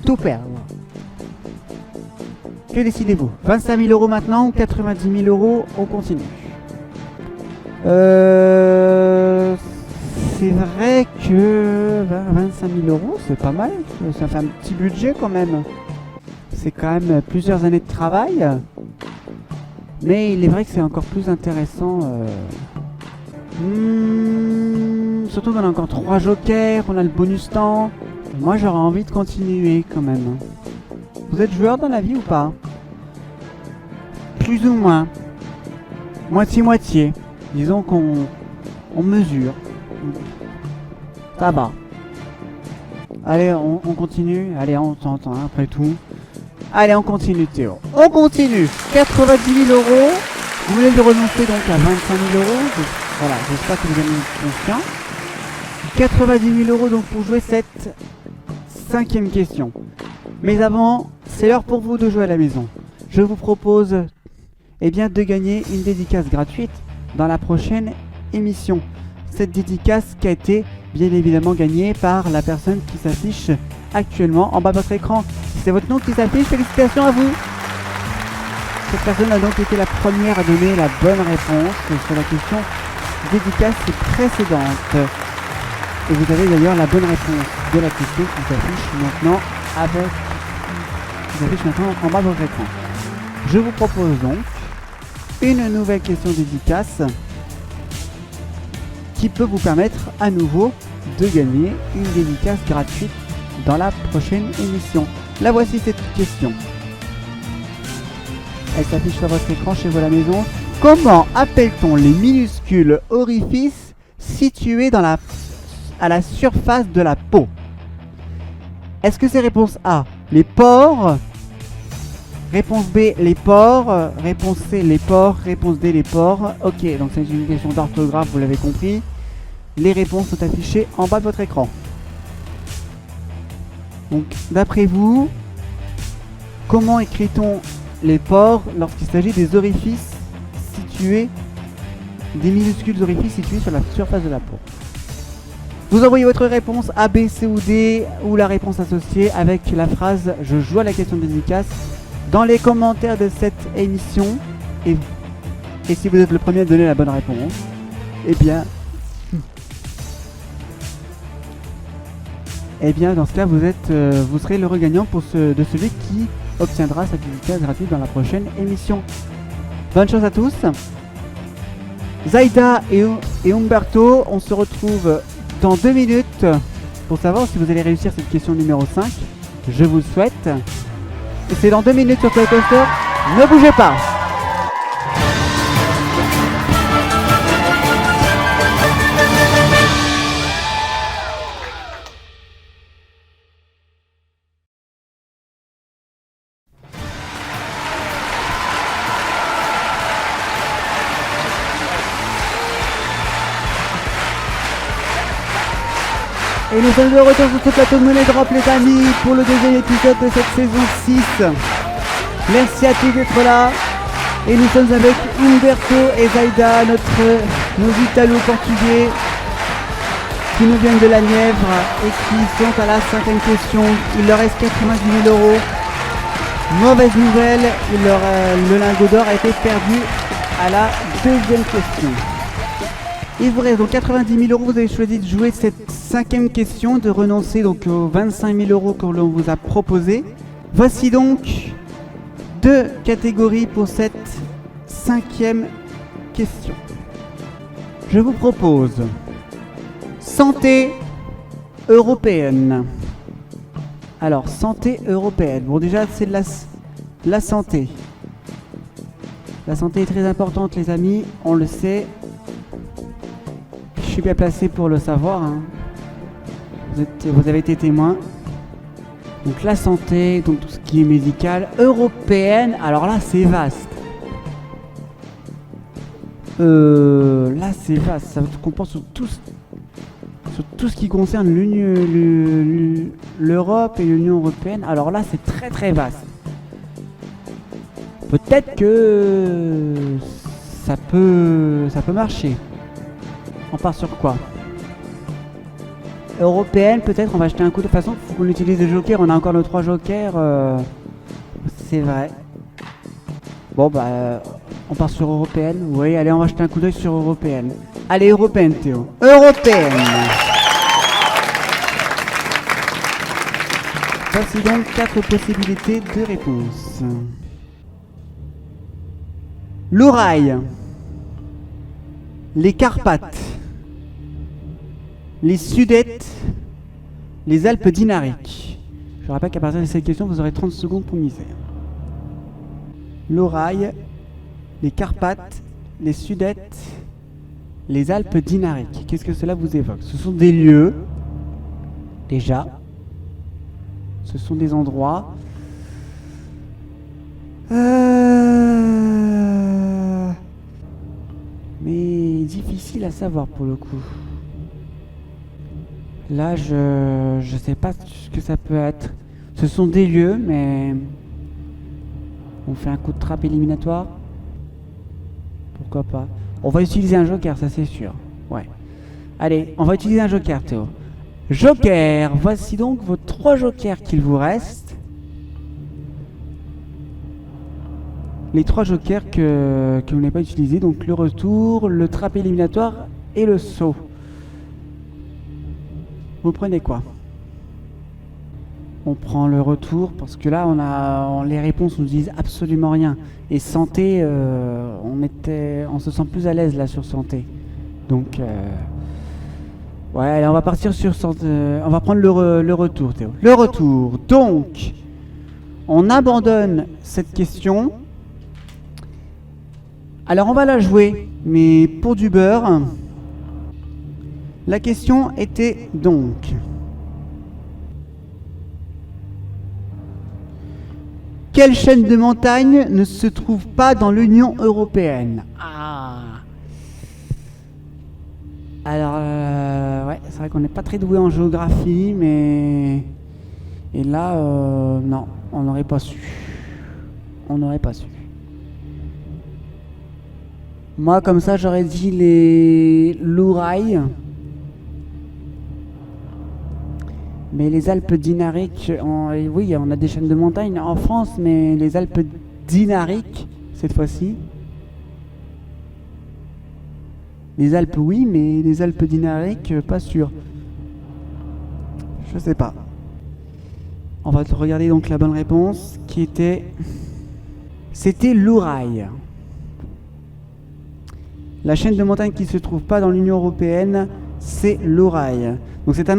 tout perdre. Que décidez-vous? 25 000 euros maintenant ou 90 000 euros, on continue? C'est vrai que 25 000 euros, c'est pas mal. Ça fait un petit budget quand même. C'est quand même plusieurs années de travail. Mais il est vrai que c'est encore plus intéressant. Surtout qu'on a encore 3 jokers, on a le bonus temps. Moi j'aurais envie de continuer quand même. Vous êtes joueur dans la vie ou pas? Plus ou moins. Moitié-moitié. Disons qu'on mesure. Ça va. Allez, on continue. Allez, on s'entend après tout. Allez, on continue Théo. On continue. 90 000 euros. Vous voulez le renoncer donc à 25 000 euros. Voilà, j'espère que vous avez confiance. 90 000 euros donc pour jouer cette 5e question. Mais avant, c'est l'heure pour vous de jouer à la maison. Je vous propose de gagner une dédicace gratuite dans la prochaine émission. Cette dédicace qui a été bien évidemment gagnée par la personne qui s'affiche actuellement en bas de votre écran. C'est votre nom qui s'affiche, félicitations à vous. Cette personne a donc été la première à donner la bonne réponse sur la question dédicace précédente. Et vous avez d'ailleurs la bonne réponse de la question qui s'affiche maintenant en bas de votre écran. Je vous propose donc une nouvelle question dédicace qui peut vous permettre à nouveau de gagner une dédicace gratuite dans la prochaine émission. La voici cette question. Elle s'affiche sur votre écran chez vous à la maison. Comment appelle-t-on les minuscules orifices situés à la surface de la peau? Est-ce que c'est réponse A, les pores? Réponse B, les pores. Réponse C, les pores. Réponse D, les pores. Ok, donc c'est une question d'orthographe, vous l'avez compris. Les réponses sont affichées en bas de votre écran. Donc, d'après vous, comment écrit-on les pores lorsqu'il s'agit des orifices situés, des minuscules orifices situés sur la surface de la peau? Vous envoyez votre réponse A, B, C ou D, ou la réponse associée avec la phrase « Je joue à la question de dédicace » dans les commentaires de cette émission. Et si vous êtes le premier à donner la bonne réponse, dans ce cas, vous serez le regagnant de celui qui obtiendra cette dédicace gratuite dans la prochaine émission. Bonne chance à tous. Zaida et Umberto, on se retrouve dans 2 minutes pour savoir si vous allez réussir cette question numéro 5. Je vous le souhaite. Et c'est dans 2 minutes sur Playcoaster. Ne bougez pas. Et nous sommes de retour sur ce plateau de Money Drop les amis pour le deuxième épisode de cette saison 6. Merci à tous d'être là. Et nous sommes avec Umberto et Zaida, nos Italo-Portugais qui nous viennent de la Nièvre et qui sont à la 5e question. Il leur reste 90 000 euros. Mauvaise nouvelle, le lingot d'or a été perdu à la 2e question. Il vous reste donc 90 000 euros. Vous avez choisi de jouer cette 5e question, de renoncer donc aux 25 000 euros que l'on vous a proposé. Voici donc 2 catégories pour cette 5e question. Je vous propose santé européenne. Alors, santé européenne. Bon, déjà, c'est de la santé. La santé est très importante, les amis. On le sait. Je suis bien placé pour le savoir. Hein. Vous avez été témoin. Donc, la santé, donc tout ce qui est médical. Européenne, alors là, c'est vaste. Là, c'est vaste. Ça comporte sur tout ce qui concerne l'Europe et l'Union européenne. Alors là, c'est très très vaste. Peut-être que ça peut marcher. On part sur quoi? Européenne, peut-être. On va jeter un coup. De toute façon, il faut qu'on utilise des jokers. On a encore nos 3 jokers. C'est vrai. Bon, bah, on part sur européenne. Oui, allez, on va jeter un coup d'œil sur européenne. Allez, européenne, Théo. Européenne. Voici donc 4 possibilités de réponse. L'Ourail, les Carpates, les Sudètes, les Alpes dinariques. Je rappelle qu'à partir de cette question, vous aurez 30 secondes pour miser. L'Ourail, les Carpates, les Sudètes, les Alpes dinariques. Qu'est-ce que cela vous évoque? Ce sont des lieux, déjà. Ce sont des endroits. Mais difficile à savoir pour le coup. Là, je sais pas ce que ça peut être. Ce sont des lieux, mais on fait un coup de trappe éliminatoire. Pourquoi pas? On va utiliser un joker, ça c'est sûr. Ouais. Allez, on va utiliser un joker, Théo. Joker, voici donc vos 3 jokers qu'il vous reste. Les 3 jokers que vous n'avez pas utilisés, donc le retour, le trap éliminatoire et le saut. Vous prenez quoi? On prend le retour parce que là les réponses nous disent absolument rien. Et santé, on se sent plus à l'aise là sur santé. Donc ouais, allez, on va partir sur santé. On va prendre le retour, Théo. Le retour. Donc, on abandonne cette question. Alors on va la jouer, mais pour du beurre. La question était donc: quelle chaîne de montagnes ne se trouve pas dans l'Union européenne? Alors, ouais, c'est vrai qu'on n'est pas très doué en géographie, mais... Et là, non, on n'aurait pas su. On n'aurait pas su. Moi, comme ça, j'aurais dit l'Ourail. Mais les Alpes dinariques, oui, on a des chaînes de montagnes en France, mais les Alpes dinariques, cette fois-ci. Les Alpes, oui, mais les Alpes dinariques, pas sûr. Je sais pas. On va regarder donc la bonne réponse, qui était... C'était l'Ourail. La chaîne de montagnes qui ne se trouve pas dans l'Union européenne, c'est l'Ourail. Donc c'est un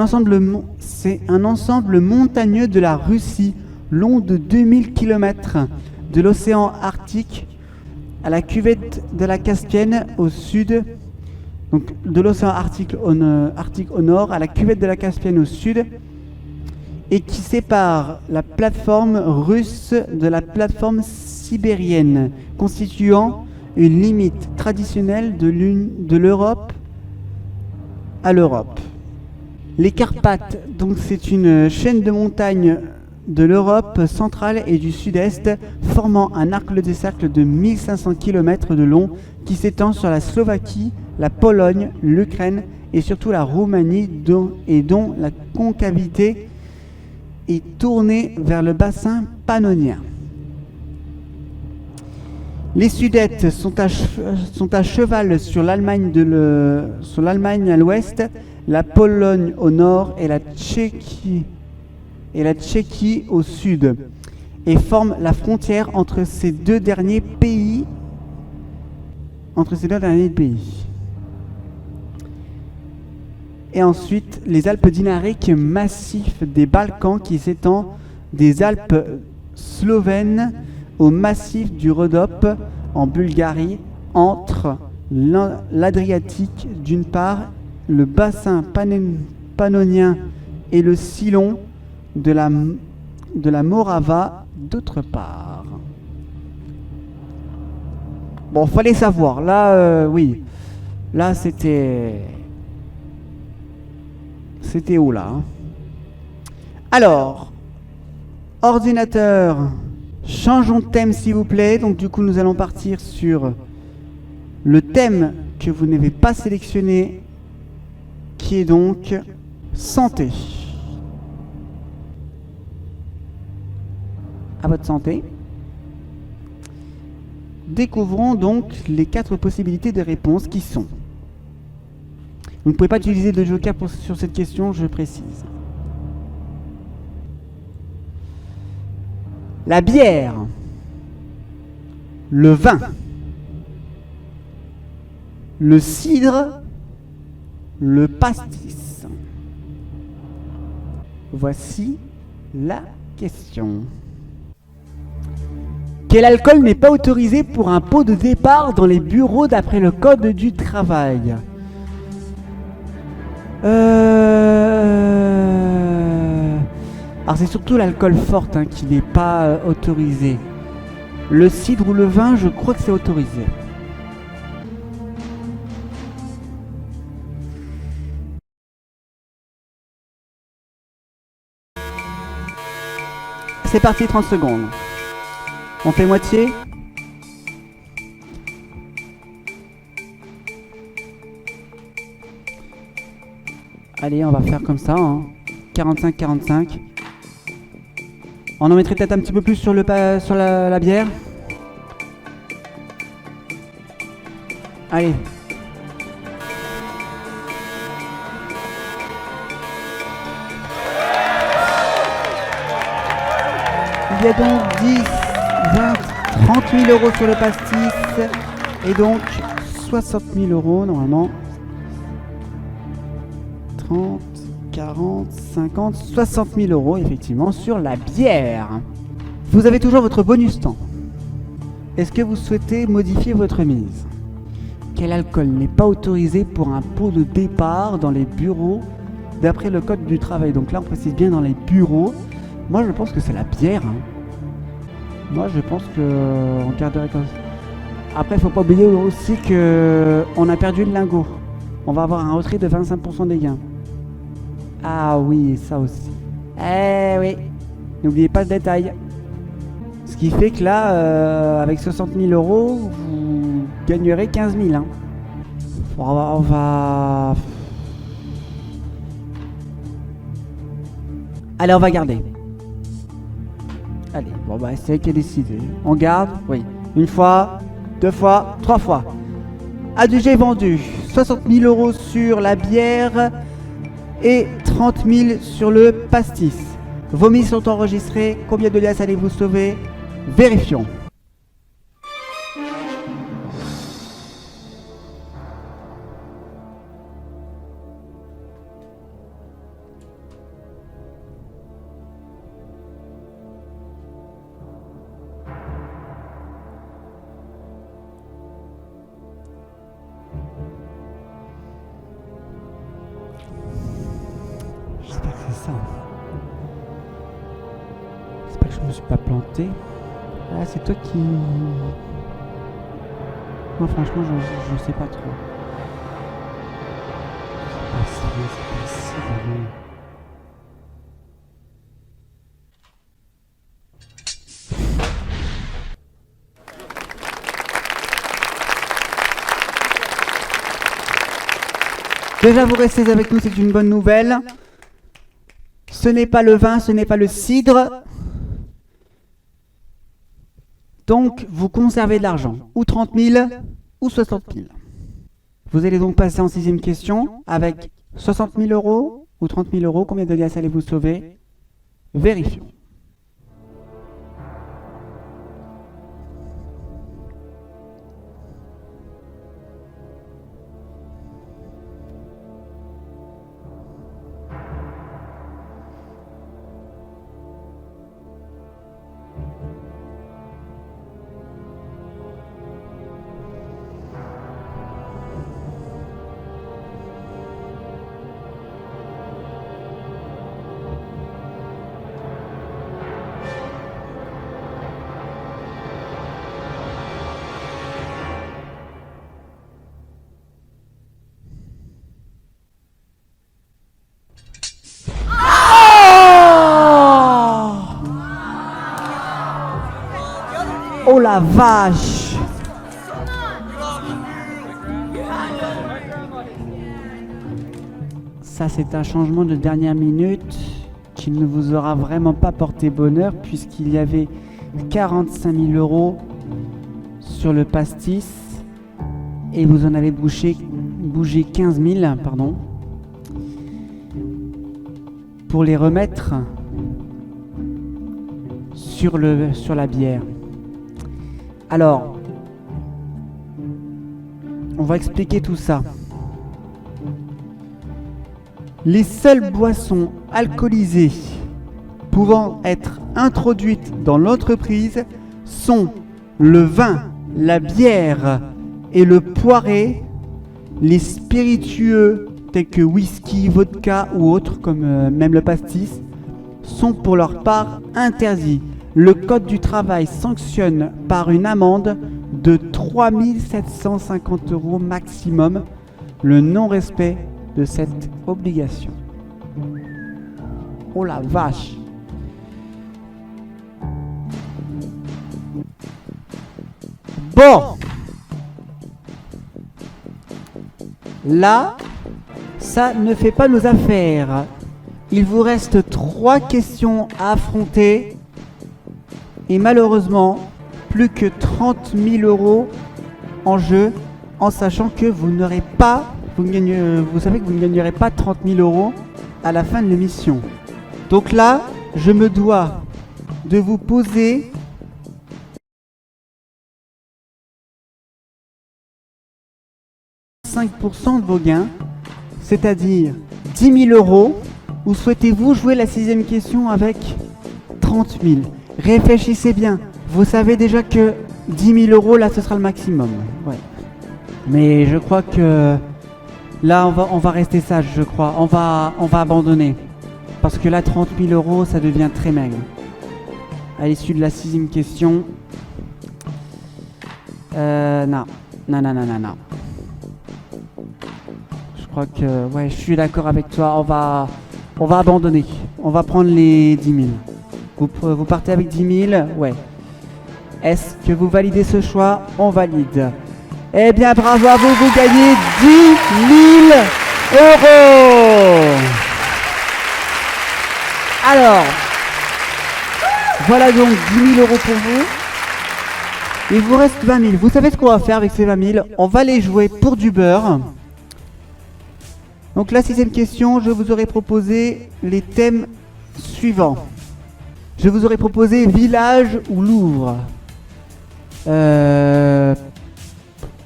ensemble montagneux de la Russie, long de 2000 km, de l'océan Arctique à la cuvette de la Caspienne au sud, donc de l'océan Arctique au nord à la cuvette de la Caspienne au sud, et qui sépare la plateforme russe de la plateforme sibérienne, constituant une limite traditionnelle de l'Europe à l'Europe. Les Carpates, donc c'est une chaîne de montagnes de l'Europe centrale et du sud-est, formant un arc de cercle de 1500 km de long qui s'étend sur la Slovaquie, la Pologne, l'Ukraine et surtout la Roumanie, dont la concavité est tournée vers le bassin pannonien. Les Sudètes sont à cheval sur l'Allemagne à l'ouest, la Pologne au nord et la Tchéquie au sud, et forment la frontière entre ces deux derniers pays. Et ensuite, les Alpes dinariques, massif des Balkans qui s'étend des Alpes slovènes au massif du Rhodope en Bulgarie, entre l'Adriatique d'une part, le bassin pannonien et le sillon de la Morava d'autre part. Bon, fallait savoir. Là, oui. Là, c'était où, là, hein. Alors, ordinateur, changeons de thème, s'il vous plaît. Donc, du coup, nous allons partir sur le thème que vous n'avez pas sélectionné, qui est donc santé. À votre santé. Découvrons donc les 4 possibilités de réponse qui sont. Vous ne pouvez pas utiliser de joker sur cette question, je précise. La bière, le vin, le cidre, le pastis. Voici la question. Quel alcool n'est pas autorisé pour un pot de départ dans les bureaux d'après le code du travail? Alors c'est surtout l'alcool fort qui n'est pas autorisé. Le cidre ou le vin, je crois que c'est autorisé. C'est parti, 30 secondes. On fait moitié. Allez, on va faire comme ça, 45-45. On en mettrait peut-être un petit peu plus sur la bière. Allez. Il y a donc 10, 20, 30 000 euros sur le pastis. Et donc 60 000 euros normalement. 30, 40, 50, 60 000 euros effectivement sur la bière. Vous avez toujours votre bonus temps. Est-ce que vous souhaitez modifier votre mise? Quel alcool n'est pas autorisé pour un pot de départ dans les bureaux d'après le code du travail? Donc là on précise bien dans les bureaux. Moi je pense que c'est la bière. Moi je pense qu'on garderait comme ça. Après il faut pas oublier aussi qu'on a perdu le lingot. On va avoir un retrait de 25% des gains. Ah oui, ça aussi. Eh oui, n'oubliez pas le détail. Ce qui fait que là, avec 60 000 euros, vous gagnerez 15 000. On va... Allez, on va garder. Allez, bon bah c'est elle qui a décidé. On garde, oui. Une fois, 2 fois, 3 fois. Adjugé vendu. 60 000 euros sur la bière et 30 000 sur le pastis. Vos mises sont enregistrées. Combien de liasses allez-vous sauver? Vérifions. J'espère que c'est ça. J'espère que je me suis pas planté. Ah, c'est toi qui... Moi franchement je sais pas trop. Ah, c'est pas si vraiment. Déjà, vous restez avec nous, c'est une bonne nouvelle. Ce n'est pas le vin, ce n'est pas le cidre. Donc, vous conservez de l'argent. Ou 30 000, ou 60 000. Vous allez donc passer en 6e question avec 60 000 euros ou 30 000 euros. Combien de glaces allez-vous sauver? Vérifions. Oh la vache! Ça, c'est un changement de dernière minute qui ne vous aura vraiment pas porté bonheur puisqu'il y avait 45 000 euros sur le pastis et vous en avez bougé 15 000, pardon, pour les remettre sur la bière. Alors, on va expliquer tout ça. Les seules boissons alcoolisées pouvant être introduites dans l'entreprise sont le vin, la bière et le poiré. Les spiritueux tels que whisky, vodka ou autres, comme même le pastis, sont pour leur part interdits. Le Code du travail sanctionne par une amende de 3 750 euros maximum le non-respect de cette obligation. Oh la vache! Bon! Là, ça ne fait pas nos affaires. Il vous reste 3 questions à affronter. Et malheureusement, plus que 30 000 euros en jeu, en sachant que vous n'aurez pas, vous savez que vous ne gagnerez pas 30 000 euros à la fin de l'émission. Donc là, je me dois de vous poser « 5% de vos gains, c'est-à-dire 10 000 euros, ou souhaitez-vous jouer la 6e question avec 30 000 ? Réfléchissez bien. Vous savez déjà que 10 000 euros, là, ce sera le maximum. Ouais. Mais je crois que là, on va rester sage, je crois. On va abandonner. Parce que là, 30 000 euros, ça devient très maigre. À l'issue de la 6e question. Non. Je crois que... Ouais, je suis d'accord avec toi. On va abandonner. On va prendre les 10 000. Vous partez avec 10 000? Ouais. Est-ce que vous validez ce choix? On valide. Eh bien, bravo à vous, vous gagnez 10 000 euros. Alors, voilà donc 10 000 euros pour vous. Il vous reste 20 000. Vous savez ce qu'on va faire avec ces 20 000? On va les jouer pour du beurre. Donc la 6e question, je vous aurais proposé les thèmes suivants. Je vous aurais proposé village ou Louvre.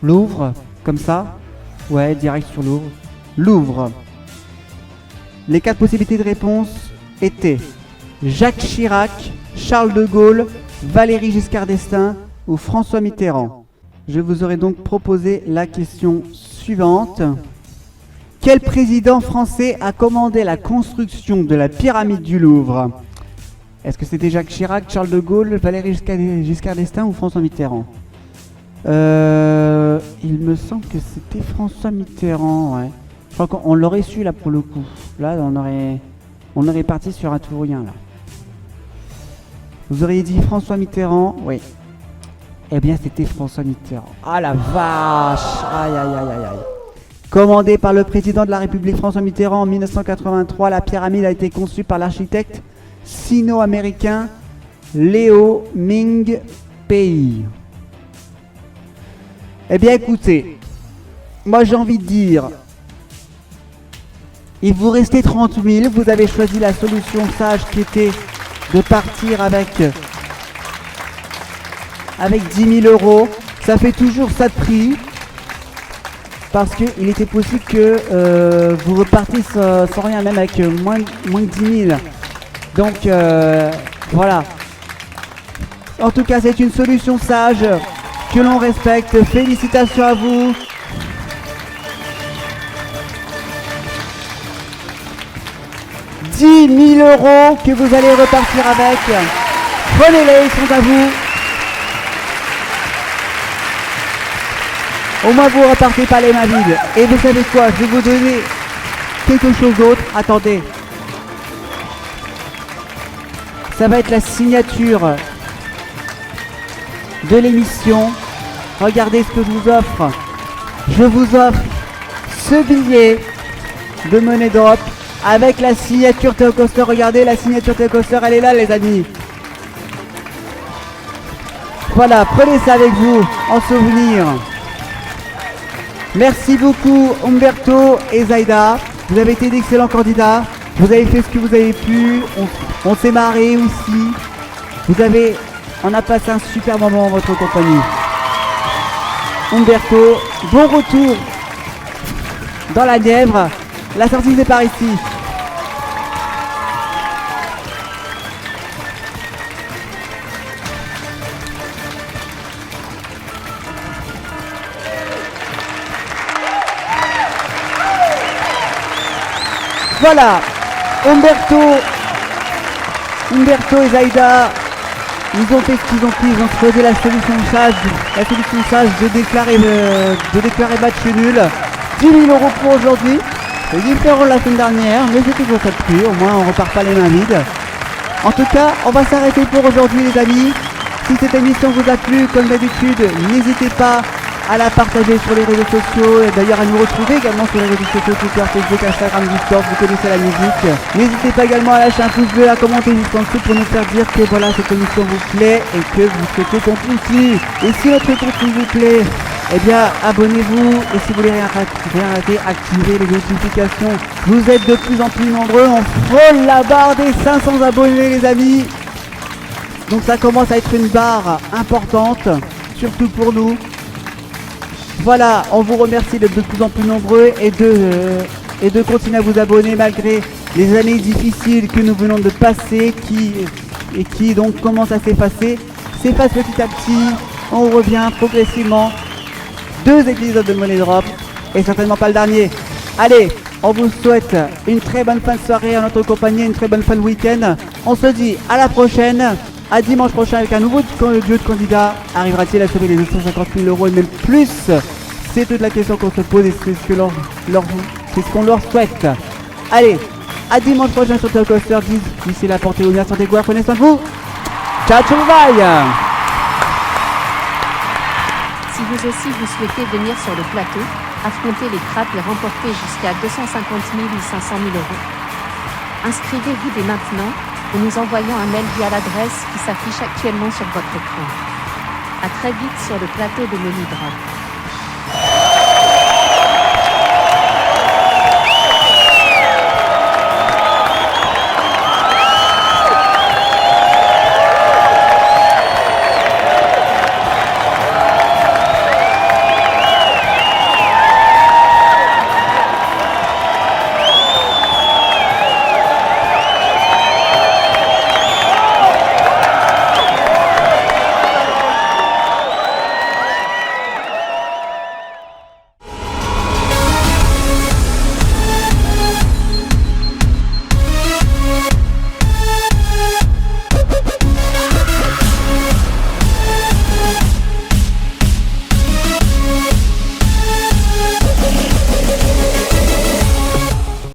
Louvre, comme ça. Ouais, direct sur Louvre. Louvre. Les 4 possibilités de réponse étaient Jacques Chirac, Charles de Gaulle, Valéry Giscard d'Estaing ou François Mitterrand. Je vous aurais donc proposé la question suivante. Quel président français a commandé la construction de la pyramide du Louvre? Est-ce que c'était Jacques Chirac, Charles de Gaulle, Valéry Giscard d'Estaing ou François Mitterrand? Il me semble que c'était François Mitterrand, ouais. Je crois qu'on l'aurait su là pour le coup. Là, on aurait parti sur un tout ou rien là. Vous auriez dit François Mitterrand? Oui. Eh bien, c'était François Mitterrand. Ah la vache! Aïe aïe aïe aïe aïe. Commandée par le président de la République François Mitterrand en 1983, la pyramide a été conçue par l'architecte sino-américain Léo Ming Pei. Eh bien écoutez, moi j'ai envie de dire, il vous restait 30 000, vous avez choisi la solution sage qui était de partir avec 10 000 euros. Ça fait toujours ça de prix, parce qu'il était possible que vous repartiez sans rien, même avec moins de 10 000. Donc voilà. En tout cas, c'est une solution sage que l'on respecte. Félicitations à vous. « 10 000 euros que vous allez repartir avec. Prenez-les, ils sont à vous. Au moins, vous repartez pas les mains vides. Et vous savez quoi? Je vais vous donner quelque chose d'autre. Attendez. Ça va être la signature de l'émission. Regardez ce que je vous offre. Je vous offre ce billet de Money Drop avec la signature Théo Koster. Regardez, la signature Théo Koster, elle est là, les amis. Voilà, prenez ça avec vous en souvenir. Merci beaucoup Umberto et Zaida. Vous avez été d'excellents candidats. Vous avez fait ce que vous avez pu. On s'est marré aussi. On a passé un super moment en votre compagnie. Umberto, bon retour dans la Nièvre. La sortie c'est par ici. Voilà, Umberto et Zaida, ils ont fait ce qu'ils ont pu, ils ont choisi la solution sage de déclarer match nul. 10 000 euros pour aujourd'hui, c'est différent de la semaine dernière, mais c'est toujours ça de prix, au moins on repart pas les mains vides. En tout cas, on va s'arrêter pour aujourd'hui les amis. Si cette émission vous a plu, comme d'habitude, n'hésitez pas à la partager sur les réseaux sociaux, et d'ailleurs à nous retrouver également sur les réseaux sociaux, Twitter, Facebook, Instagram, Discord, vous connaissez la musique. N'hésitez pas également à lâcher un pouce bleu, à commenter juste en dessous pour nous faire dire que voilà, cette émission vous plaît et que vous souhaitez qu'on continue. Et si notre contenu vous plaît, eh bien abonnez-vous, et si vous voulez rien rater, activez les notifications. Vous êtes de plus en plus nombreux, on frôle la barre des 500 abonnés les amis. Donc ça commence à être une barre importante, surtout pour nous. Voilà, on vous remercie d'être de plus en plus nombreux et de continuer à vous abonner malgré les années difficiles que nous venons de passer qui donc commencent à s'effacer. S'efface petit à petit, on revient progressivement. 2 épisodes de Money Drop et certainement pas le dernier. Allez, on vous souhaite une très bonne fin de soirée en notre compagnie, une très bonne fin de week-end. On se dit à la prochaine. À dimanche prochain avec un nouveau duo de candidats. Arrivera-t-il à sauver les 250 000 euros et même plus? C'est toute la question qu'on se pose et c'est ce qu'on leur souhaite. Allez, à dimanche prochain sur Théo Koster. D'ici là, portez-vous bien, santé, quoi, prenez soin de vous. Ciao, ciao, bye. Si vous aussi vous souhaitez venir sur le plateau, affronter les crapes et remporter jusqu'à 250 000 ou 500 000 euros, inscrivez-vous dès maintenant en nous envoyant un mail via l'adresse qui s'affiche actuellement sur votre écran. A très vite sur le plateau de Money Drop.